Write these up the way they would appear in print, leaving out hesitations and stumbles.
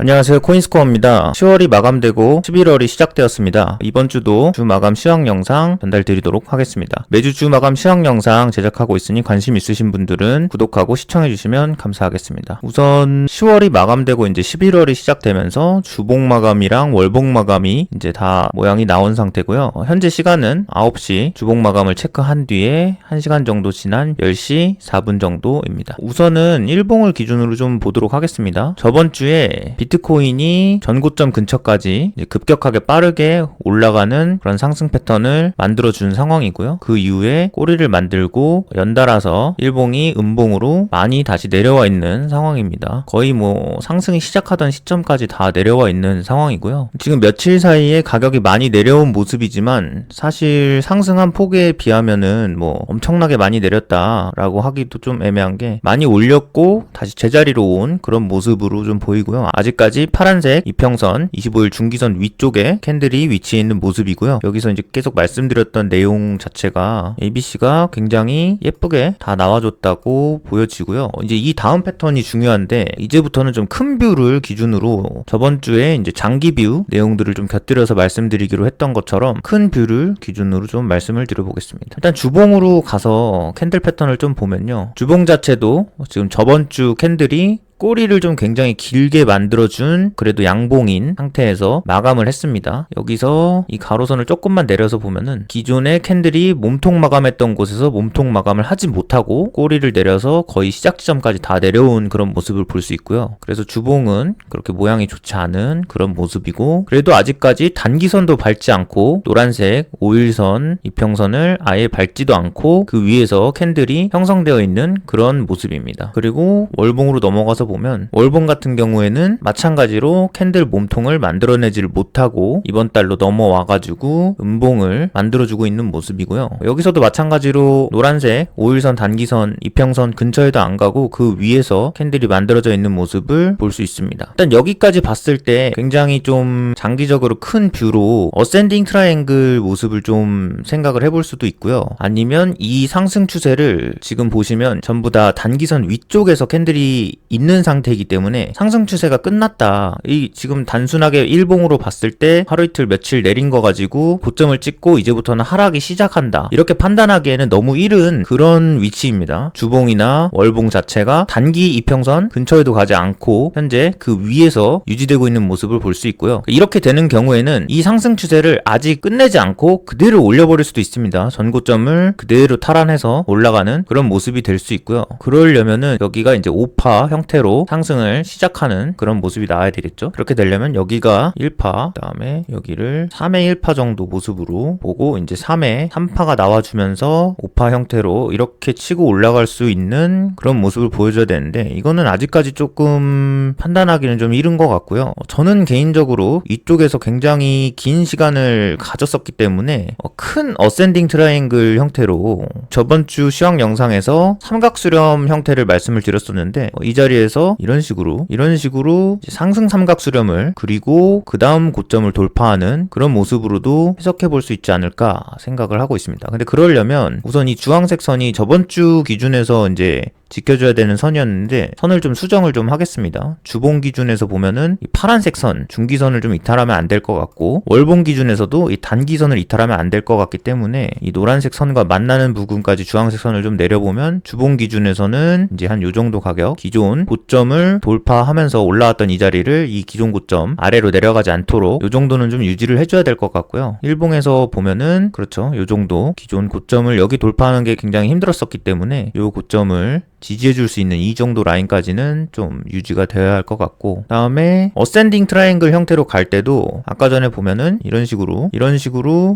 안녕하세요, 코인스코어입니다. 10월이 마감되고 11월이 시작되었습니다. 이번 주도 주 마감 시황 영상 전달드리도록 하겠습니다. 매주 주 마감 시황 영상 제작하고 있으니 관심 있으신 분들은 구독하고 시청해주시면 감사하겠습니다. 우선 10월이 마감되고 이제 11월이 시작되면서 주봉 마감이랑 월봉 마감이 이제 다 모양이 나온 상태고요. 현재 시간은 9시 주봉 마감을 체크한 뒤에 1시간 정도 지난 10시 4분 정도입니다. 우선은 일봉을 기준으로 좀 보도록 하겠습니다. 저번 주에 비트코인이 전고점 근처까지 급격하게 빠르게 올라가는 그런 상승 패턴을 만들어준 상황이고요. 그 이후에 꼬리를 만들고 연달아서 일봉이 음봉으로 많이 다시 내려와 있는 상황입니다. 거의 상승이 시작하던 시점까지 다 내려와 있는 상황이고요. 지금 며칠 사이에 가격이 많이 내려온 모습이지만 사실 상승한 폭에 비하면은 엄청나게 많이 내렸다라고 하기도 좀 애매한 게 많이 올렸고 다시 제자리로 온 그런 모습으로 좀 보이고요. 아직까지 파란색 이평선 25일 중기선 위쪽에 캔들이 위치해 있는 모습이고요. 여기서 이제 계속 말씀드렸던 내용 자체가 ABC가 굉장히 예쁘게 다 나와줬다고 보여지고요. 이제 이 다음 패턴이 중요한데 이제부터는 좀 큰 뷰를 기준으로 저번 주에 이제 장기 뷰 내용들을 좀 곁들여서 말씀드리기로 했던 것처럼 큰 뷰를 기준으로 좀 말씀을 드려보겠습니다. 일단 주봉으로 가서 캔들 패턴을 좀 보면요. 주봉 자체도 지금 저번 주 캔들이 꼬리를 좀 굉장히 길게 만들어준 그래도 양봉인 상태에서 마감을 했습니다. 여기서 이 가로선을 조금만 내려서 보면은 기존의 캔들이 몸통 마감했던 곳에서 몸통 마감을 하지 못하고 꼬리를 내려서 거의 시작 지점까지 다 내려온 그런 모습을 볼 수 있고요. 그래서 주봉은 그렇게 모양이 좋지 않은 그런 모습이고 그래도 아직까지 단기선도 밟지 않고 노란색 5일선 이평선을 아예 밟지도 않고 그 위에서 캔들이 형성되어 있는 그런 모습입니다. 그리고 월봉으로 넘어가서 보면 월봉 같은 경우에는 마찬가지로 캔들 몸통을 만들어내지를 못하고 이번 달로 넘어와가지고 음봉을 만들어주고 있는 모습이고요. 여기서도 마찬가지로 노란색 5일선 단기선 이평선 근처에도 안 가고 그 위에서 캔들이 만들어져 있는 모습을 볼 수 있습니다. 일단 여기까지 봤을 때 굉장히 좀 장기적으로 큰 뷰로 어센딩 트라이앵글 모습을 좀 생각을 해볼 수도 있고요. 아니면 이 상승 추세를 지금 보시면 전부 다 단기선 위쪽에서 캔들이 있는 상태이기 때문에 상승 추세가 끝났다. 이 지금 단순하게 일봉으로 봤을 때 하루 이틀 며칠 내린 거 가지고 고점을 찍고 이제부터는 하락이 시작한다. 이렇게 판단하기에는 너무 이른 그런 위치입니다. 주봉이나 월봉 자체가 단기 이평선 근처에도 가지 않고 현재 그 위에서 유지되고 있는 모습을 볼 수 있고요. 이렇게 되는 경우에는 이 상승 추세를 아직 끝내지 않고 그대로 올려버릴 수도 있습니다. 전고점을 그대로 탈환해서 올라가는 그런 모습이 될 수 있고요. 그러려면은 여기가 이제 5파 형태로 상승을 시작하는 그런 모습이 나와야 되겠죠. 그렇게 되려면 여기가 1파, 그 다음에 여기를 3의 1파 정도 모습으로 보고 이제 3의 3파가 나와주면서 5파 형태로 이렇게 치고 올라갈 수 있는 그런 모습을 보여줘야 되는데 이거는 아직까지 조금 판단하기는 좀 이른 것 같고요. 저는 개인적으로 이쪽에서 굉장히 긴 시간을 가졌었기 때문에 큰 어센딩 트라이앵글 형태로 저번 주 시황 영상에서 삼각수렴 형태를 말씀을 드렸었는데 이 자리에서 이런 식으로 상승 삼각 수렴을 그리고 그 다음 고점을 돌파하는 그런 모습으로도 해석해 볼 수 있지 않을까 생각을 하고 있습니다. 근데 그러려면 우선 이 주황색 선이 저번 주 기준에서 이제 지켜줘야 되는 선이었는데 선을 좀 수정을 좀 하겠습니다. 주봉 기준에서 보면은 이 파란색 선, 중기선을 좀 이탈하면 안 될 것 같고 월봉 기준에서도 이 단기선을 이탈하면 안 될 것 같기 때문에 이 노란색 선과 만나는 부분까지 주황색 선을 좀 내려보면 주봉 기준에서는 이제 한 요 정도 가격 기존 고점을 돌파하면서 올라왔던 이 자리를 이 기존 고점 아래로 내려가지 않도록 요 정도는 좀 유지를 해줘야 될 것 같고요. 일봉에서 보면은 그렇죠. 요 정도 기존 고점을 여기 돌파하는 게 굉장히 힘들었었기 때문에 요 고점을 지지해줄 수 있는 이 정도 라인까지는 좀 유지가 되어야 할 것 같고 다음에 어센딩 트라이앵글 형태로 갈 때도 아까 전에 보면은 이런 식으로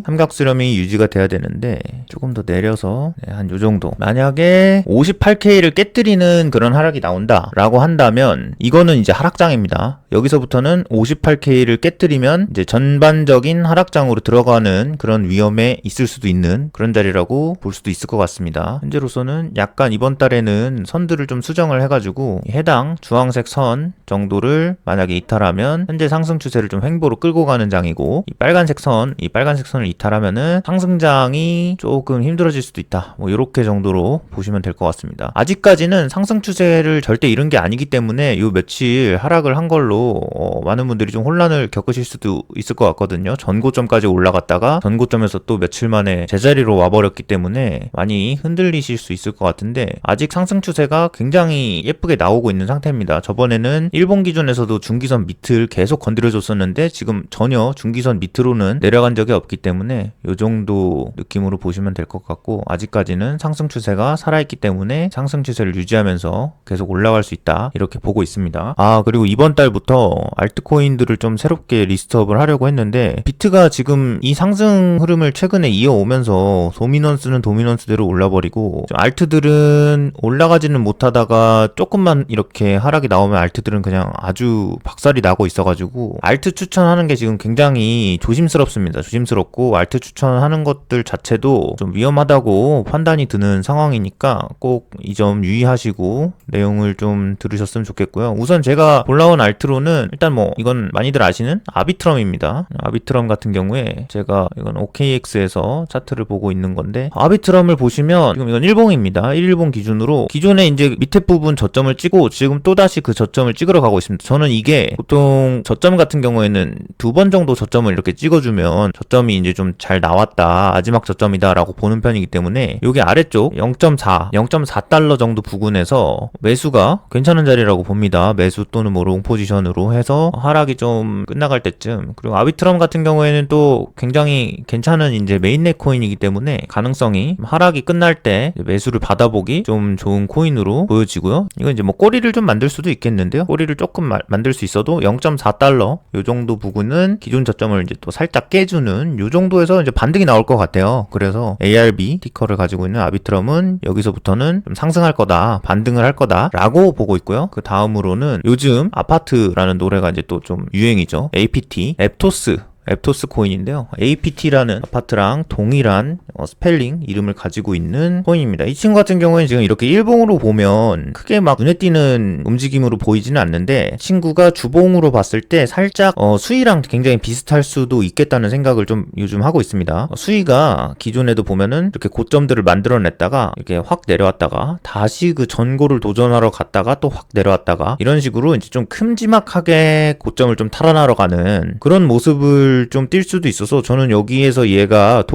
삼각수렴이 유지가 돼야 되는데 조금 더 내려서 한 요 정도 만약에 58K를 깨뜨리는 그런 하락이 나온다 라고 한다면 이거는 이제 하락장입니다. 여기서부터는 58K를 깨뜨리면 이제 전반적인 하락장으로 들어가는 그런 위험에 있을 수도 있는 그런 자리라고 볼 수도 있을 것 같습니다. 현재로서는 약간 이번 달에는 있는 선들을 좀 수정을 해가지고 해당 주황색 선 정도를 만약에 이탈하면 현재 상승 추세를 좀 횡보로 끌고 가는 장이고, 이 빨간색 선을 이탈하면은 상승장이 조금 힘들어질 수도 있다. 뭐 이렇게 정도로 보시면 될 것 같습니다. 아직까지는 상승 추세를 절대 잃은 게 아니기 때문에 요 며칠 하락을 한 걸로 많은 분들이 좀 혼란을 겪으실 수도 있을 것 같거든요. 전고점까지 올라갔다가 전고점에서 또 며칠 만에 제자리로 와버렸기 때문에 많이 흔들리실 수 있을 것 같은데, 아직 상승 추세가 굉장히 예쁘게 나오고 있는 상태입니다. 저번에는 일본 기준에서도 중기선 밑을 계속 건드려줬었는데 지금 전혀 중기선 밑으로는 내려간 적이 없기 때문에 이 정도 느낌으로 보시면 될 것 같고, 아직까지는 상승 추세가 살아있기 때문에 상승 추세를 유지하면서 계속 올라갈 수 있다, 이렇게 보고 있습니다. 그리고 이번 달부터 알트코인들을 좀 새롭게 리스트업을 하려고 했는데, 비트가 지금 이 상승 흐름을 최근에 이어오면서 도미넌스는 도미넌스대로 올라버리고, 알트들은 올라가지는 못하다가 조금만 이렇게 하락이 나오면 알트들은 그냥 아주 박살이 나고 있어가지고, 알트 추천하는 게 지금 굉장히 조심스럽습니다. 조심스럽고 알트 추천하는 것들 자체도 좀 위험하다고 판단이 드는 상황이니까 꼭 이 점 유의하시고 내용을 좀 들으셨으면 좋겠고요. 우선 제가 올라온 알트로는 일단 뭐 이건 많이들 아시는 아비트럼입니다. 아비트럼 같은 경우에 제가 이건 OKX에서 차트를 보고 있는 건데, 아비트럼을 보시면 지금 이건 일봉입니다. 1일봉 기준으로 기존에 이제 밑에 부분 저점을 찍고 지금 또다시 그 저점을 찍으러 가고 있습니다. 저는 이게 보통 저점 같은 경우에는 두 번 정도 저점을 이렇게 찍어주면 저점이 이제 좀 잘 나왔다, 마지막 저점이다 라고 보는 편이기 때문에, 여기 아래쪽 0.4달러 정도 부근에서 매수가 괜찮은 자리라고 봅니다. 매수 또는 뭐 롱 포지션으로 해서 하락이 좀 끝나갈 때쯤. 그리고 아비트럼 같은 경우에는 또 굉장히 괜찮은 이제 메인넷 코인이기 때문에 가능성이 하락이 끝날 때 매수를 받아보기 좀 좋은 코인으로 보여지고요. 이건 이제 뭐 꼬리를 좀 만들 수도 있겠는데요. 꼬리를 조금 만들 수 있어도 0.4달러 요 정도 부분은 기존 저점을 이제 또 살짝 깨주는 요 정도에서 이제 반등이 나올 것 같아요. 그래서 ARB 티커를 가지고 있는 아비트럼은 여기서부터는 좀 상승할 거다, 반등을 할 거다 라고 보고 있고요. 그 다음으로는 요즘 아파트라는 노래가 이제 또 좀 유행이죠. APT, 앱토스 코인인데요. APT라는 아파트랑 동일한 스펠링 이름을 가지고 있는 코인입니다. 이 친구 같은 경우에는 지금 이렇게 일봉으로 보면 크게 막 눈에 띄는 움직임으로 보이지는 않는데, 친구가 주봉으로 봤을 때 살짝 수위랑 굉장히 비슷할 수도 있겠다는 생각을 좀 요즘 하고 있습니다. 수위가 기존에도 보면은 이렇게 고점들을 만들어냈다가 이렇게 확 내려왔다가 다시 그 전고를 도전하러 갔다가 또 확 내려왔다가, 이런 식으로 이제 좀 큼지막하게 고점을 좀 탈환하러 가는 그런 모습을 좀 뛸 수도 있어서, 저는 여기에서 얘가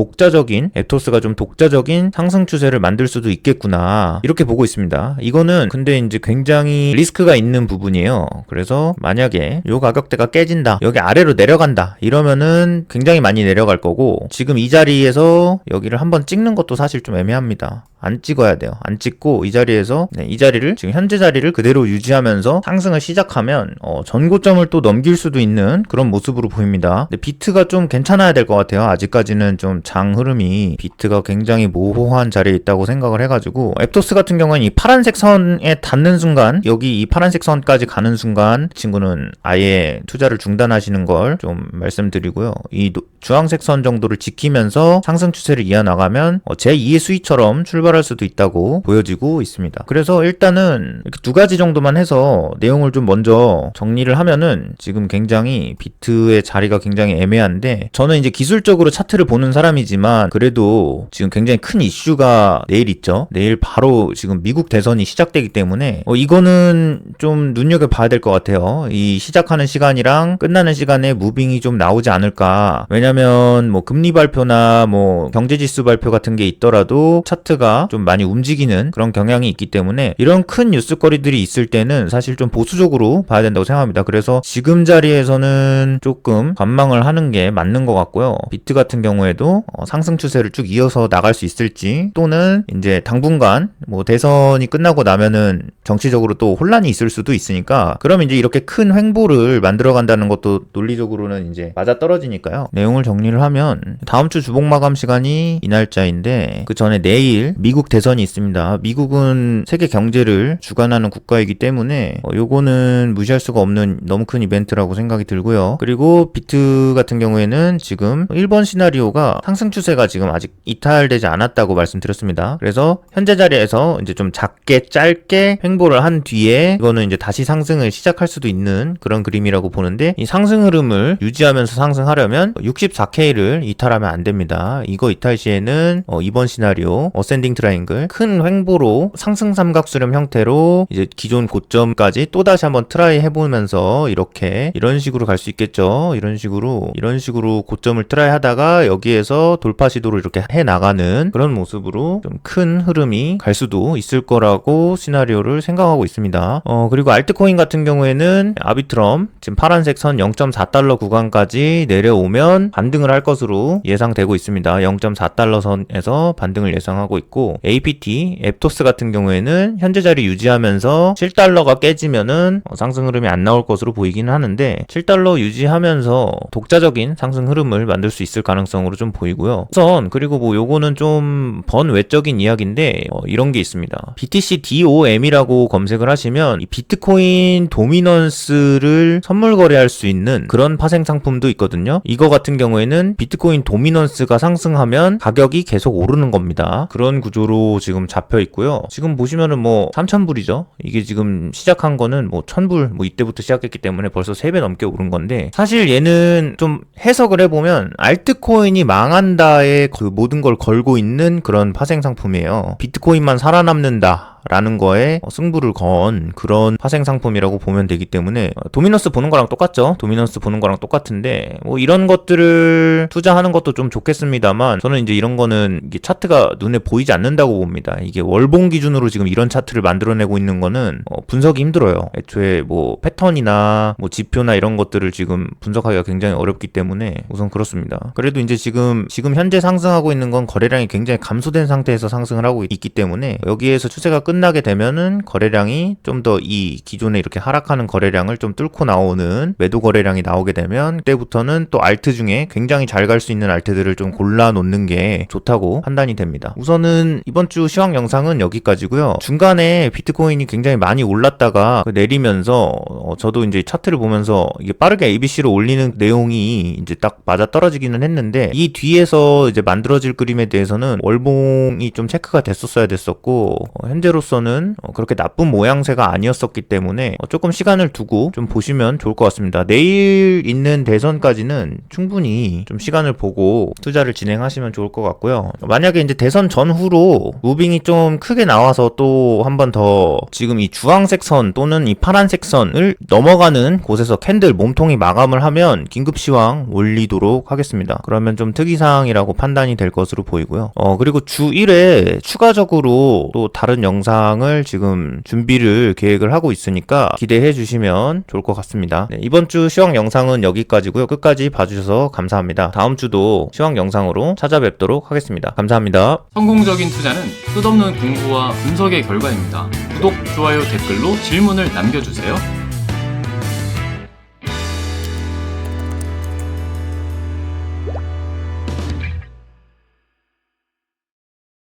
앱토스가 좀 독자적인 상승 추세를 만들 수도 있겠구나, 이렇게 보고 있습니다. 이거는 근데 이제 굉장히 리스크가 있는 부분이에요. 그래서 만약에 요 가격대가 깨진다, 여기 아래로 내려간다 이러면은 굉장히 많이 내려갈 거고, 지금 이 자리에서 여기를 한번 찍는 것도 사실 좀 애매합니다. 안 찍어야 돼요. 안 찍고 이 자리에서 이 자리를, 지금 현재 자리를 그대로 유지하면서 상승을 시작하면 전고점을 또 넘길 수도 있는 그런 모습으로 보입니다. 근데 비트가 좀 괜찮아야 될 것 같아요. 아직까지는 좀 장 흐름이 비트가 굉장히 모호한 자리에 있다고 생각을 해가지고, 앱토스 같은 경우는 이 파란색 선에 닿는 순간, 여기 이 파란색 선까지 가는 순간 친구는 아예 투자를 중단하시는 걸 좀 말씀드리고요. 이 주황색 선 정도를 지키면서 상승 추세를 이어나가면 제2의 수위처럼 출발할 수도 있다고 보여지고 있습니다. 그래서 일단은 이렇게 두 가지 정도만 해서 내용을 좀 먼저 정리를 하면은, 지금 굉장히 비트의 자리가 굉장히 애매한데, 저는 이제 기술적으로 차트를 보는 사람이지만 그래도 지금 굉장히 큰 이슈가 내일 있죠. 내일 바로 지금 미국 대선이 시작되기 때문에 이거는 좀 눈여겨봐야 될 것 같아요. 이 시작하는 시간이랑 끝나는 시간에 무빙이 좀 나오지 않을까. 왜냐면 뭐 금리 발표나 뭐 경제지수 발표 같은 게 있더라도 차트가 좀 많이 움직이는 그런 경향이 있기 때문에, 이런 큰 뉴스거리들이 있을 때는 사실 좀 보수적으로 봐야 된다고 생각합니다. 그래서 지금 자리에서는 조금 관망을 하는 게 맞는 것 같고요. 비트 같은 경우에도 상승 추세를 쭉 이어서 나갈 수 있을지, 또는 이제 당분간 뭐 대선이 끝나고 나면은 정치적으로 또 혼란이 있을 수도 있으니까, 그럼 이제 이렇게 큰 횡보를 만들어 간다는 것도 논리적으로는 이제 맞아 떨어지니까요. 내용을 정리를 하면 다음 주 주봉 마감 시간이 이 날짜인데 그 전에 내일 미국 대선이 있습니다. 미국은 세계 경제를 주관하는 국가이기 때문에 요거는 무시할 수가 없는 너무 큰 이벤트라고 생각이 들고요. 그리고 비트 같은 경우에는 지금 1번 시나리오가 상승 추세가 지금 아직 이탈되지 않았다고 말씀드렸습니다. 그래서 현재 자리에서 이제 좀 작게 짧게 횡보를 한 뒤에 이거는 이제 다시 상승을 시작할 수도 있는 그런 그림이라고 보는데, 이 상승 흐름을 유지하면서 상승하려면 64K를 이탈하면 안 됩니다. 이거 이탈 시에는 이번 시나리오 어센딩 트라이앵글 큰 횡보로 상승 삼각수렴 형태로 이제 기존 고점까지 또다시 한번 트라이 해보면서 이런 식으로 갈 수 있겠죠. 이런 식으로 고점을 트라이 하다가 여기에서 돌파 시도를 이렇게 해 나가는 그런 모습으로 좀 큰 흐름이 갈 수도 있을 거라고 시나리오를 생각하고 있습니다. 그리고 알트코인 같은 경우에는 아비트럼 지금 파란색 선 0.4달러 구간까지 내려오면 반등을 할 것으로 예상되고 있습니다. 0.4달러 선에서 반등을 예상하고 있고, APT, 앱토스 같은 경우에는 현재 자리 유지하면서 7달러가 깨지면은 상승 흐름이 안 나올 것으로 보이긴 하는데, 7달러 유지하면서 독자적인 상승 흐름을 만들 수 있을 가능성으로 좀 보이고요. 우선 그리고 뭐 요거는 좀 번외적인 이야기인데 이런 게 있습니다. BTC DOM이라고 검색을 하시면 이 비트코인 도미넌스를 선물 거래할 수 있는 그런 파생 상품도 있거든요. 이거 같은 경우에는 비트코인 도미넌스가 상승하면 가격이 계속 오르는 겁니다. 그런 구조로 지금 잡혀 있고요. 지금 보시면은 뭐 3,000불이죠. 이게 지금 시작한 거는 뭐 1,000불 뭐 이때부터 시작했기 때문에 벌써 3배 넘게 오른 건데, 사실 얘는 좀 해석을 해보면 알트코인이 망한다에 그 모든 걸 걸고 있는 그런 파생 상품이에요. 비트코인만 살아남는다 라는 거에 승부를 건 그런 파생 상품이라고 보면 되기 때문에 도미넌스 보는 거랑 똑같죠. 도미넌스 보는 거랑 똑같은데 뭐 이런 것들을 투자하는 것도 좀 좋겠습니다만, 저는 이제 이런 거는 이게 차트가 눈에 보이지 않는다고 봅니다. 이게 월봉 기준으로 지금 이런 차트를 만들어내고 있는 거는 분석이 힘들어요. 애초에 뭐 패턴이나 뭐 지표나 이런 것들을 지금 분석하기가 굉장히 어렵기 때문에 우선 그렇습니다. 그래도 이제 지금 현재 상승하고 있는 건 거래량이 굉장히 감소된 상태에서 상승을 하고 있기 때문에 여기에서 추세가 끝나게 되면은 거래량이 좀 더 이 기존에 이렇게 하락하는 거래량을 좀 뚫고 나오는 매도 거래량이 나오게 되면, 그때부터는 또 알트 중에 굉장히 잘 갈 수 있는 알트들을 좀 골라 놓는 게 좋다고 판단이 됩니다. 우선은 이번 주 시황 영상은 여기까지고요. 중간에 비트코인이 굉장히 많이 올랐다가 내리면서 저도 이제 차트를 보면서 이게 빠르게 ABC로 올리는 내용이 이제 딱 맞아 떨어지기는 했는데, 이 뒤에서 이제 만들어질 그림에 대해서는 월봉이 좀 체크가 됐었어야 됐었고, 현재로서는 그렇게 나쁜 모양새가 아니었었기 때문에 조금 시간을 두고 좀 보시면 좋을 것 같습니다. 내일 있는 대선까지는 충분히 좀 시간을 보고 투자를 진행하시면 좋을 것 같고요. 만약에 이제 대선 전후로 무빙이 좀 크게 나와서 또 한 번 더 지금 이 주황색 선 또는 이 파란색 선을 넘어가는 곳에서 캔들 몸통이 마감을 하면 긴급 시황 올리도록 하겠습니다. 그러면 좀 특이사항이라고 판단이 될 것으로 보이고요. 그리고 주 1회 추가적으로 또 다른 영상을 지금 준비를 계획을 하고 있으니까 기대해 주시면 좋을 것 같습니다. 네, 이번 주 시황 영상은 여기까지고요. 끝까지 봐주셔서 감사합니다. 다음 주도 시황 영상으로 찾아뵙도록 하겠습니다. 감사합니다. 성공적인 투자는 끝없는 공부와 분석의 결과입니다. 구독, 좋아요, 댓글로 질문을 남겨주세요.